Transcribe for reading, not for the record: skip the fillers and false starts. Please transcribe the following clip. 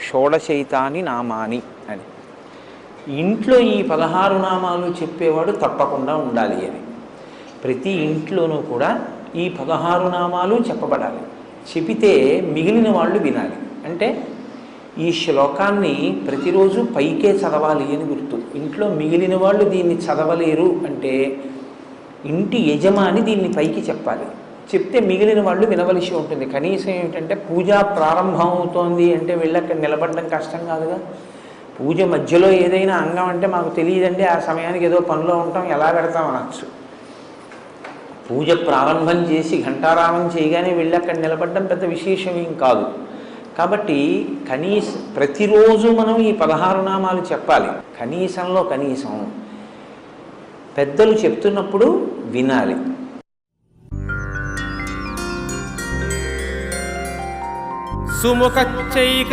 షోడశైతాని నామాని అని. ఇంట్లో ఈ 16 నామాలు చెప్పేవాడు తప్పకుండా ఉండాలి అని. ప్రతి ఇంట్లోనూ కూడా ఈ 16 నామాలు చెప్పబడాలి. చెబితే మిగిలిన వాళ్ళు వినాలి. అంటే ఈ శ్లోకాన్ని ప్రతిరోజు పైకే చదవాలి అని గుర్తు. ఇంట్లో మిగిలిన వాళ్ళు దీన్ని చదవలేరు అంటే ఇంటి యజమాని దీన్ని పైకి చెప్పాలి. చెప్తే మిగిలిన వాళ్ళు వినవలసి ఉంటుంది. కనీసం ఏమిటంటే పూజ ప్రారంభం అవుతోంది అంటే వెళ్ళి అక్కడ నిలబడడం కష్టం కాదుగా. పూజ మధ్యలో ఏదైనా అంగం అంటే మాకు తెలియదండి, ఆ సమయానికి ఏదో పనిలో ఉంటాం, ఎలా పెడతాం అనొచ్చు. పూజ ప్రారంభం చేసి ఘంటారామం చేయగానే వెళ్ళి అక్కడ నిలబడడం పెద్ద విశేషం ఏం కాదు. కాబట్టి ప్రతిరోజు మనం ఈ 16 నామాలు చెప్పాలి. కనీసంలో కనీసం పెద్దలు చెప్తున్నప్పుడు వినాలి. సుముఖచ్చైక